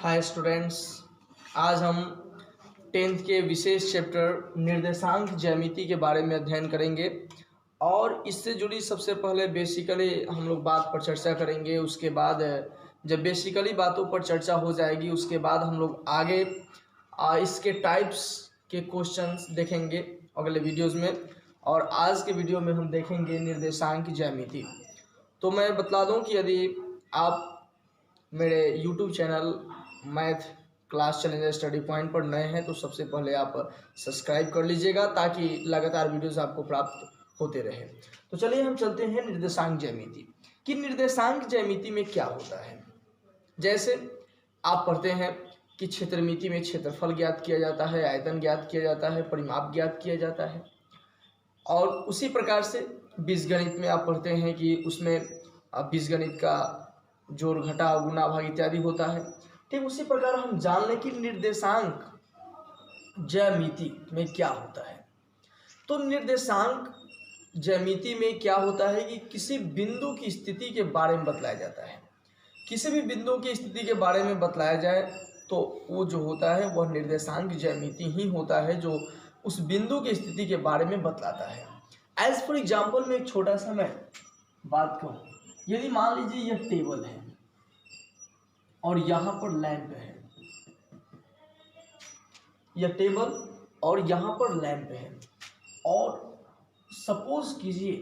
Hi students, आज हम tenth के विशेष चैप्टर निर्देशांक ज्यामिति के बारे में अध्ययन करेंगे और इससे जुड़ी सबसे पहले बेसिकली हम लोग बात पर चर्चा करेंगे। उसके बाद जब बेसिकली बातों पर चर्चा हो जाएगी उसके बाद हम लोग आगे इसके टाइप्स के क्वेश्चंस देखेंगे अगले वीडियोज़ में। और आज के वीडियो में हम देखेंगे निर्देशांक ज्यामिति। तो मैं बतला दूं कि यदि आप मेरे YouTube channel math class challenger study point पर नए हैं तो सबसे पहले आप सब्सक्राइब कर लीजिएगा ताकि लगातार वीडियोस आपको प्राप्त होते रहे। तो चलिए हम चलते हैं निर्देशांक ज्यामिति कि निर्देशांक ज्यामिति में क्या होता है। जैसे आप पढ़ते हैं कि क्षेत्रमिति में क्षेत्रफल ज्ञात किया जाता है, आयतन ज्ञात किया जाता है, परिमाप ज्ञात किया जाता है। और उसी प्रकार से बीजगणित में आप पढ़ते हैं कि उसमें बीजगणित का जोड़ घटा गुना भाग इत्यादि होता है। ठीक उसी प्रकार हम जान लें कि निर्देशांक ज्यामिति में क्या होता है। तो निर्देशांक ज्यामिति में क्या होता है कि किसी बिंदु की स्थिति के बारे में बतलाया जाता है। किसी भी बिंदु की स्थिति के बारे में बतलाया जाए तो वो जो होता है वह निर्देशांक ज्यामिति ही होता है जो उस बिंदु की स्थिति के बारे में बतलाता है। एज फॉर एग्जाम्पल में एक छोटा सा मैं बात कहूँ, यदि मान लीजिए यह टेबल है और यहाँ पर लैंप है, यह टेबल और यहाँ पर लैंप है और सपोज कीजिए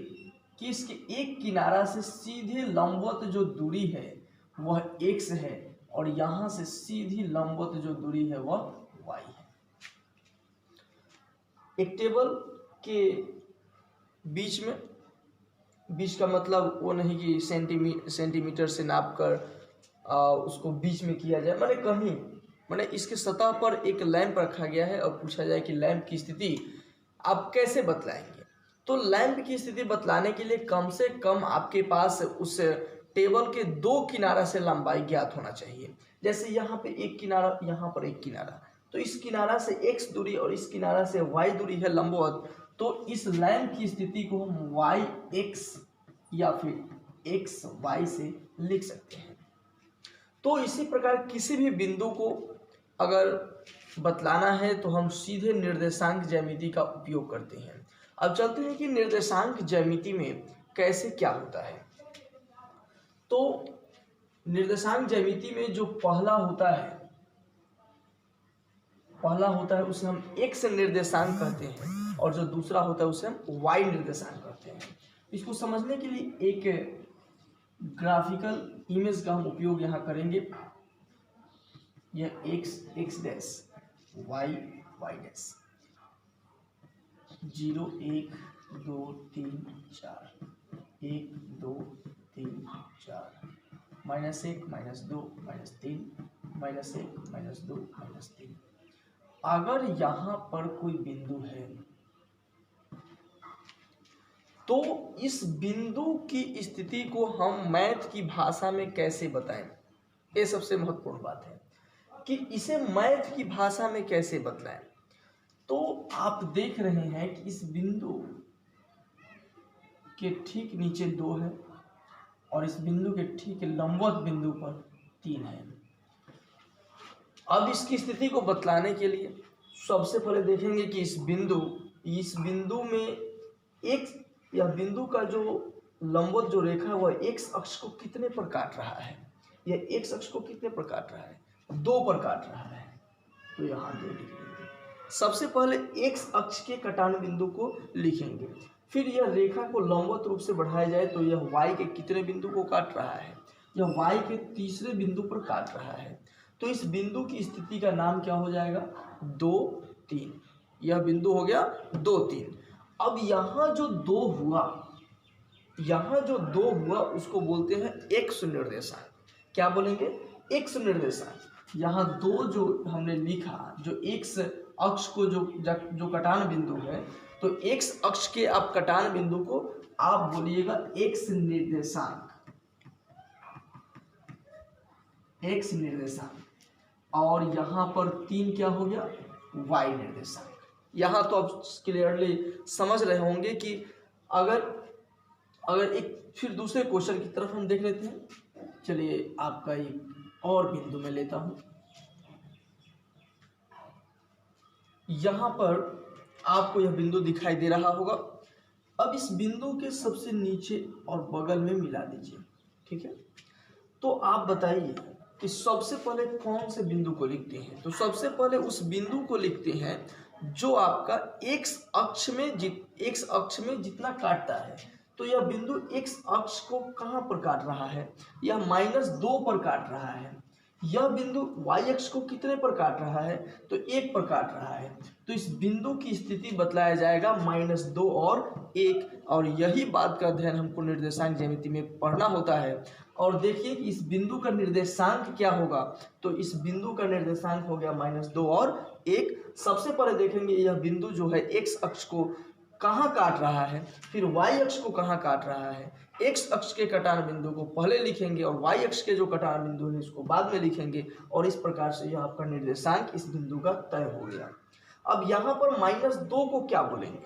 कि इसके एक किनारा से सीधे लंबवत जो दूरी है वह x है और यहाँ से सीधी लंबवत जो दूरी है वह y है। एक टेबल के बीच का मतलब वो नहीं कि सेंटीमीटर से नाप कर उसको बीच में किया जाए, मैंने इसके सतह पर एक लैंप रखा गया है और पूछा जाए कि लैंप की स्थिति आप कैसे बतलाएंगे। तो लैंप की स्थिति बतलाने के लिए कम से कम आपके पास उस टेबल के दो किनारा से लंबाई ज्ञात होना चाहिए। जैसे यहाँ पे एक किनारा, यहाँ पर एक किनारा, तो इस किनारा से x दूरी और इस किनारा से y दूरी है लंबवत, तो इस लैंप की स्थिति को हम yx या फिर xy से लिख सकते हैं। तो इसी प्रकार किसी भी बिंदु को अगर बतलाना है तो हम सीधे निर्देशांक ज्यामिति का उपयोग करते हैं। अब चलते हैं कि निर्देशांक ज्यामिति में कैसे क्या होता है। तो निर्देशांक ज्यामिति में जो पहला होता है उसे हम x निर्देशांक कहते हैं और जो दूसरा होता है उसे हम y निर्देशांक कहते हैं। इसको समझने के लिए एक ग्राफिकल इमेज का हम उपयोग यहाँ करेंगे। यह x डैश y डैश 0 1 2 3 4 1 2 3 4 -1 -2 -3 -1 -2 -3। अगर यहाँ पर कोई बिंदु है तो इस बिंदु की स्थिति को हम मैथ की भाषा में कैसे बताएं, ये सबसे महत्वपूर्ण बात है कि इसे मैथ की भाषा में कैसे बतलाएं। तो आप देख रहे हैं कि इस बिंदु के ठीक नीचे 2 है और इस बिंदु के ठीक लंबवत बिंदु पर 3 है। अब इसकी स्थिति को बतलाने के लिए सबसे पहले देखेंगे कि इस बिंदु में यह बिंदु का जो लंबवत जो रेखा है वह x अक्ष को कितने पर काट रहा है। यह x अक्ष को कितने पर काट रहा है, 2 पर काट रहा है। तो यहाँ 2 लिख लेंगे। सबसे पहले x अक्ष के कटान बिंदु को लिखेंगे, फिर यह रेखा को लंबवत रूप से बढ़ाया जाए तो यह y के कितने बिंदु को काट रहा है, यह y के तीसरे बिंदु पर काट रहा है। तो इस बिंदु की स्थिति का नाम क्या हो जाएगा, 2 3। यह बिंदु हो गया 2 3। अब यहाँ जो 2 हुआ उसको बोलते हैं x निर्देशांक। क्या बोलेंगे, x निर्देशांक। यहाँ 2 जो हमने लिखा, जो x अक्ष को जो कटान बिंदु है, तो x अक्ष के आप कटान बिंदु को आप बोलिएगा x निर्देशांक। और यहाँ पर 3 क्या हो गया, y निर्देशांक। यहाँ तो आप क्लियरली समझ रहे होंगे कि अगर एक फिर दूसरे क्वेश्चन की तरफ हम देख लेते हैं। चलिए आपका एक और बिंदु में लेता हूँ। यहाँ पर आपको यह बिंदु दिखाई दे रहा होगा। अब इस बिंदु के सबसे नीचे और बगल में मिला दीजिए, ठीक है। तो आप बताइए कि सबसे पहले कौन से बिंदु को लिखते हैं। तो सबसे पहले उस बिंदु को लिखते हैं जो आपका एक्स अक्ष में जितना काटता है। तो यह बिंदु एक्स अक्ष को कहाँ पर काट रहा है, यह -2 पर काट रहा है। यह बिंदु y अक्ष को कितने पर काट रहा है, तो 1 पर काट रहा है। तो इस बिंदु की स्थिति बतलाया जाएगा -2 और 1। और यही बात का अध्ययन हमको निर्देशांक ज्यामिति में पढ़ना होता है। और देखिए कि इस बिंदु का निर्देशांक क्या होगा। तो इस बिंदु का निर्देशांक हो गया -2 और 1। सबसे पहले देखेंगे यह बिंदु जो है एक्स अक्ष को कहाँ काट रहा है, फिर y अक्ष को कहाँ काट रहा है। एक्स अक्ष के कटान बिंदु को पहले लिखेंगे और y अक्ष के जो कटान बिंदु है इसको बाद में लिखेंगे। और इस प्रकार से यह आपका निर्देशांक इस बिंदु का तय हो गया। अब यहाँ पर -2 को क्या बोलेंगे,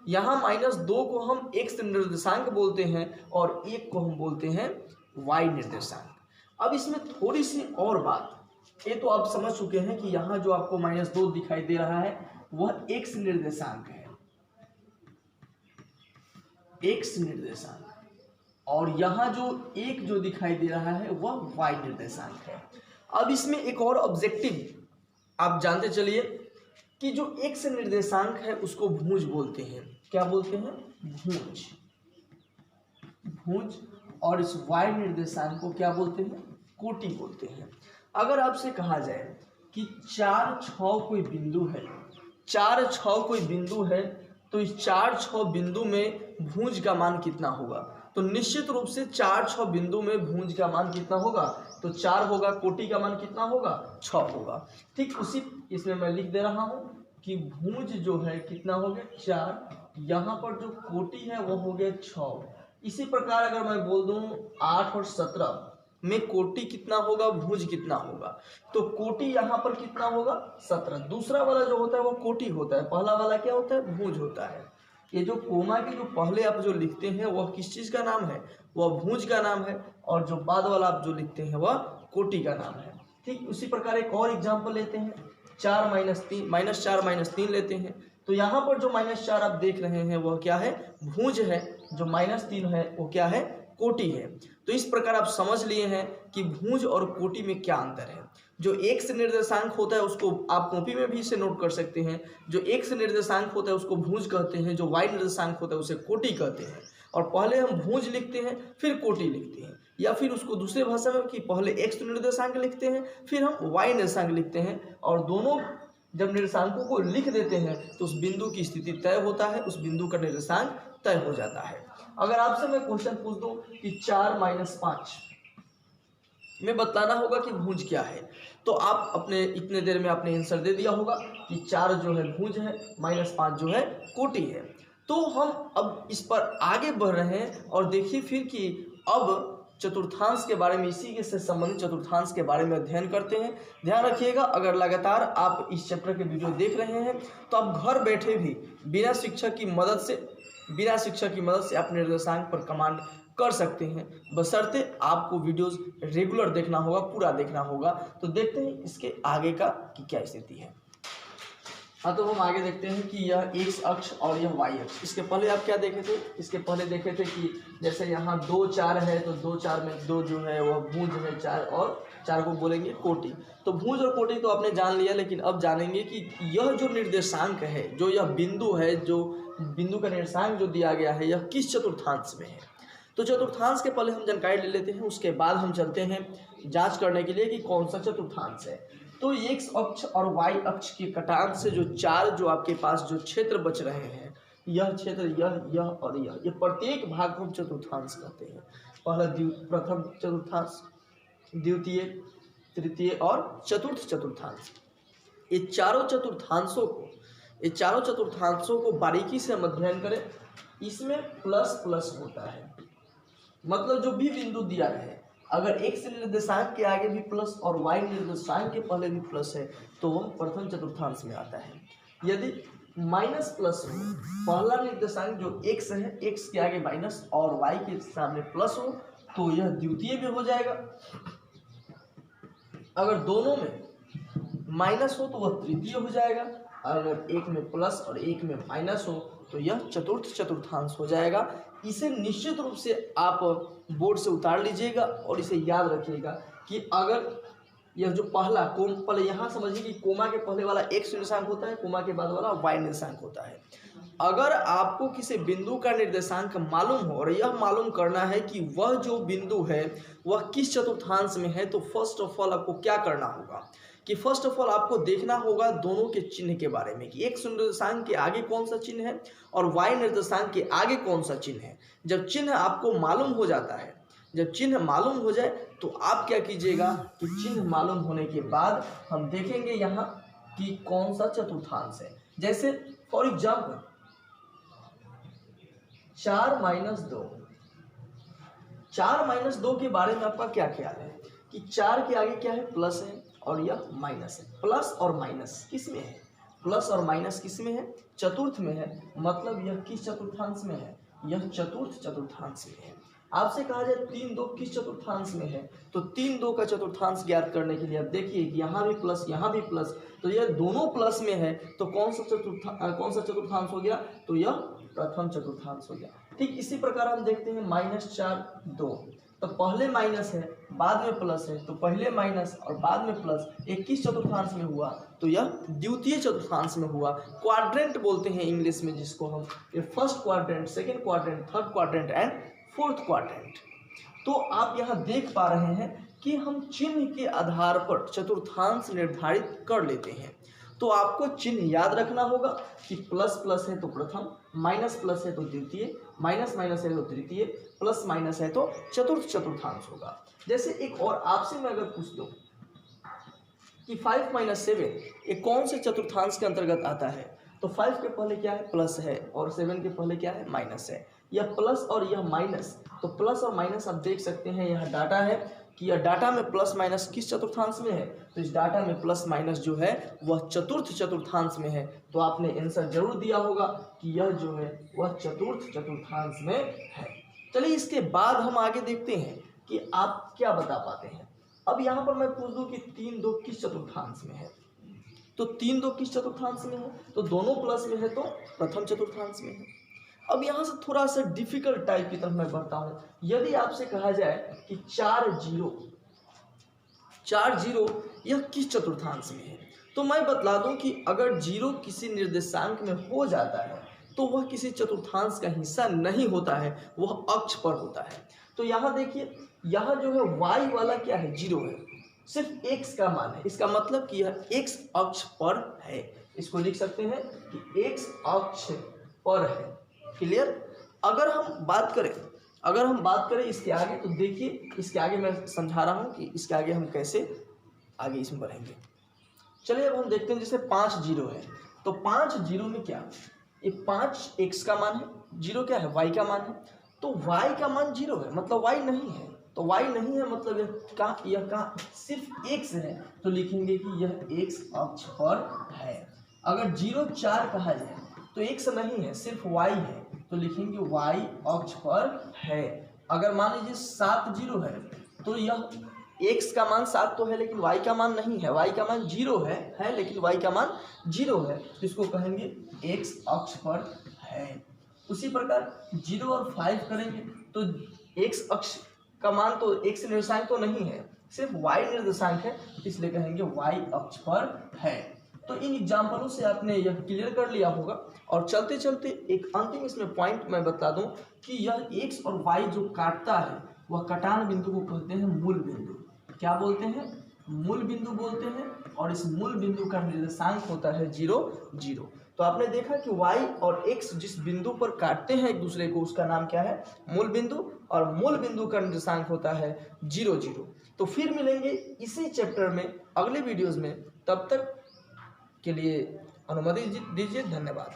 यहाँ -2 को हम x निर्देशांक बोलते हैं और 1 को हम बोलते हैं y निर्देशांक। अब इसमें थोड़ी सी और बात, ये तो आप समझ चुके हैं कि यहाँ जो आपको -2 दिखाई दे रहा है वह x निर्देशांक है, x निर्देशांक। और यहाँ जो 1 जो दिखाई दे रहा है वह y निर्देशांक है। अब इसमें एक और ऑब्जेक्टिव आप जानते चलिए कि जो x निर्देशांक है उसको भुज बोलते हैं। क्या बोलते हैं, भुज। और इस y निर्देशांक को क्या बोलते हैं, कोटि बोलते हैं। अगर आपसे कहा जाए कि 4, 6 कोई बिंदु है, 4, 6 कोई बिंदु है, तो इस 4, 6 बिंदु में भुज का मान कितना होगा। तो निश्चित रूप से 4, 6 बिंदु में भुज का मान कितना होगा, तो 4 होगा। कोटि का मान कितना होगा, 6 होगा। ठीक उसी इसमें मैं लिख दे रहा हूं कि भुज जो है कितना हो गया 4, यहाँ पर जो कोटि है वो हो गया 6। इसी प्रकार अगर मैं बोल दूं 8 और 17 में कोटि कितना होगा, भुज कितना होगा, तो कोटि यहाँ पर कितना होगा 17। दूसरा वाला जो होता है वो कोटि होता है, पहला वाला क्या होता है, भुज होता है। ये जो कोमा के जो पहले आप जो लिखते हैं वह किस चीज का नाम है, वह भुज का नाम है। और जो बाद वाला आप जो लिखते हैं वह कोटि का नाम है। ठीक उसी प्रकार एक और एग्जाम्पल लेते हैं, 4 - 3 लेते हैं। तो यहाँ पर जो -4 आप देख रहे हैं वह क्या है, भुज है। जो -3 है वो क्या है, कोटि है। तो इस प्रकार आप समझ लिए हैं कि भुज और कोटि में क्या अंतर है। जो x निर्देशांक होता है उसको आप कॉपी में भी इसे नोट कर सकते हैं। जो x निर्देशांक होता है उसको भुज कहते हैं, जो y निर्देशांक होता है उसे कोटि कहते हैं। और पहले हम भुज लिखते हैं फिर कोटि लिखते हैं, या फिर उसको दूसरे भाषा में कि पहले x निर्देशांक लिखते हैं फिर हम y निर्देशांक लिखते हैं। और दोनों जब निर्देशांकों को लिख देते हैं तो उस बिंदु की स्थिति तय होता है, उस बिंदु का निर्देशांक तय हो जाता है। अगर आपसे मैं क्वेश्चन पूछ दूं कि 4 - 5 में बतलाना होगा कि भुज क्या है, तो आप अपने इतने देर में आपने आंसर दे दिया होगा कि 4 जो है भुज है, -5 जो है कोटि है। तो हम अब इस पर आगे बढ़ रहे हैं और देखिए फिर कि अब चतुर्थांश के बारे में, इसी के से संबंधित चतुर्थांश के बारे में अध्ययन करते हैं। ध्यान रखिएगा, अगर लगातार आप इस चैप्टर के वीडियो देख रहे हैं तो आप घर बैठे भी बिना शिक्षक की मदद से आप निर्देशांक पर कमांड कर सकते हैं, बशर्ते आपको वीडियोस रेगुलर देखना होगा, पूरा देखना होगा। तो देखते हैं इसके आगे का कि क्या स्थिति है। हाँ, तो हम आगे देखते हैं कि यह x अक्ष और यह y अक्ष। इसके पहले आप क्या देखे थे, इसके पहले देखे थे कि जैसे यहाँ 2, 4 है तो 2, 4 में 2 जो है वह भुज है 4, और 4 को बोलेंगे कोटि। तो भुज और कोटि तो आपने जान लिया, लेकिन अब जानेंगे कि यह जो निर्देशांक है, जो यह बिंदु है, जो बिंदु का निर्देशांक जो दिया गया है, यह किस चतुर्थांश में है। तो चतुर्थांश के पहले हम जानकारी ले लेते हैं, उसके बाद हम चलते हैं जांच करने के लिए कि कौन सा चतुर्थांश है। तो x अक्ष और y अक्ष के कटान से जो 4 जो आपके पास जो क्षेत्र बच रहे हैं, यह क्षेत्र, यह और यह प्रत्येक भाग को हम चतुर्थांश कहते हैं। पहला प्रथम चतुर्थांश, द्वितीय, तृतीय और चतुर्थ चतुर्थांश। ये चारों चतुर्थांशों को बारीकी से हम अध्ययन करें। इसमें प्लस प्लस होता है, मतलब जो भी बिंदु दिया है, अगर x निर्देशांक के आगे भी प्लस और y निर्देशांक के पहले भी प्लस है तो वह प्रथम चतुर्थांश में आता है। यदि माइनस प्लस हो, पहला निर्देशांक जो x है, x के आगे माइनस और y के सामने प्लस हो तो यह द्वितीय में हो जाएगा। अगर दोनों में माइनस हो तो वह तृतीय हो जाएगा, अगर एक में प्लस और एक में माइनस हो तो यह चतुर्थ चतुर्थांश हो जाएगा। इसे निश्चित रूप से आप बोर्ड से उतार लीजिएगा और इसे याद रखिएगा कि अगर यह जो पहला पहले यहाँ समझिए कि कोमा के पहले वाला x निर्देशांक होता है, कोमा के बाद वाला y निर्देशांक होता है। अगर आपको किसी बिंदु का निर्देशांक मालूम हो और यह मालूम करना है कि वह जो बिंदु है वह किस चतुर्थांश में है, तो फर्स्ट ऑफ ऑल आपको क्या करना होगा कि फर्स्ट ऑफ ऑल आपको देखना होगा दोनों के चिन्ह के बारे में कि x निर्देशांक के आगे कौन सा चिन्ह है और y निर्देशांक के आगे कौन सा चिन्ह है। जब चिन्ह आपको मालूम हो जाता है, जब चिन्ह मालूम हो जाए तो आप क्या कीजिएगा कि चिन्ह मालूम होने के बाद हम देखेंगे यहाँ कि कौन सा चतुर्थांश है। जैसे फॉर एग्जाम्पल 4 - 2, 4 - 2 के बारे में आपका क्या ख्याल है कि 4 के आगे क्या है, प्लस है और यह माइनस है। प्लस और माइनस किस में है, प्लस और माइनस किस में है, चतुर्थ में है। मतलब यह किस चतुर्थांश में है, यह चतुर्थ चतुर्थांश में है। आपसे कहा जाए 3 2 किस चतुर्थांश में है, तो 3 2 का चतुर्थांश ज्ञात करने के लिए आप देखिए कि यहाँ भी प्लस यहाँ भी प्लस, तो यह दोनों प्लस में है तो कौन सा चतुर्थांश हो गया, तो यह प्रथम चतुर्थांश हो गया। ठीक इसी प्रकार हम देखते हैं -4 2, तो पहले माइनस है बाद में प्लस है, तो पहले माइनस और बाद में प्लस, एक किस चतुर्थांश में हुआ, तो यह द्वितीय चतुर्थांश में हुआ। क्वाड्रेंट बोलते हैं इंग्लिश में जिसको हम, ये first quadrant, second quadrant, third quadrant and fourth quadrant. तो आप यहाँ देख पा रहे हैं कि हम चिन्ह के आधार पर चतुर्थांश निर्धारित कर लेते हैं। तो आपको चिन्ह याद रखना होगा कि प्लस प्लस है तो प्रथम, माइनस प्लस है तो द्वितीय, माइनस माइनस है तो तृतीय, प्लस माइनस है तो चतुर्थ चतुर्थांश होगा। जैसे एक और आपसे मैं अगर पूछ दूं कि 5 - 7 ये कौन से चतुर्थांश के अंतर्गत आता है, तो 5 के पहले क्या है, प्लस है और 7 के पहले क्या है, माइनस है। यह प्लस और यह माइनस, तो प्लस और माइनस आप देख सकते हैं यह डाटा है कि यह डाटा में प्लस माइनस किस चतुर्थांश में है, तो इस डाटा में प्लस माइनस जो है वह चतुर्थ चतुर्थांश में है। तो आपने आंसर जरूर दिया होगा कि यह जो है वह चतुर्थ चतुर्थांश में है। चलिए इसके बाद हम आगे देखते हैं कि आप क्या बता पाते हैं। अब यहाँ पर मैं पूछ दूं कि 3 2 किस चतुर्थांश में है, तो 3 2 किस चतुर्थांश में है, तो दोनों प्लस में है तो प्रथम चतुर्थांश में है। अब यहाँ से थोड़ा सा डिफिकल्ट टाइप की तरफ मैं बढ़ता हूँ। यदि आपसे कहा जाए कि 4 0 यह किस चतुर्थांश में है, तो मैं बतला दूं कि अगर 0 किसी निर्देशांक में हो जाता है तो वह किसी चतुर्थांश का हिस्सा नहीं होता है, वह अक्ष पर होता है। तो यहाँ देखिए, यहाँ जो है y वाला क्या है, 0 है, सिर्फ x का मान है। इसका मतलब कि यह x अक्ष पर है। इसको लिख सकते हैं कि x अक्ष पर है। क्लियर। अगर हम बात करें इसके आगे, तो देखिए इसके आगे मैं समझा रहा हूँ कि इसके आगे हम कैसे आगे इसमें बढ़ेंगे। चलिए अब हम देखते हैं, जैसे 5 0 है, तो 5 0 में क्या, ये 5 x का मान है, 0 क्या है, y का मान है। तो y का मान 0 है मतलब y नहीं है, तो y नहीं है मतलब यह सिर्फ x है, तो लिखेंगे कि यह x अक्ष पर है। अगर 0 4 कहा जाए तो x नहीं है, सिर्फ y है, तो लिखेंगे y अक्ष पर है। अगर मान लीजिए 7 0 है, तो यह x का मान 7 तो है लेकिन y का मान नहीं है, y का मान 0 है लेकिन y का मान 0 है, तो इसको कहेंगे x अक्ष पर है। उसी प्रकार 0 और 5 करेंगे तो x अक्ष का मान तो x निर्देशांक तो नहीं है, सिर्फ y निर्देशांक है, इसलिए कहेंगे y अक्ष पर है। तो इन एग्जाम्पलों से आपने यह क्लियर कर लिया होगा। और चलते चलते एक अंतिम इसमें पॉइंट मैं बता दूं कि यह x और y जो काटता है वह कटान बिंदु को कहते हैं मूल बिंदु। क्या बोलते हैं, मूल बिंदु बोलते हैं। और इस मूल बिंदु का निर्देशांक होता है 0 0। तो आपने देखा कि y और x जिस बिंदु पर काटते हैं एक दूसरे को, उसका नाम क्या है, मूल बिंदु। और मूल बिंदु का निर्देशांक होता है 0 0। तो फिर मिलेंगे इसी चैप्टर में अगले वीडियोज में, तब तक के लिए अनुमति दीजिए। धन्यवाद।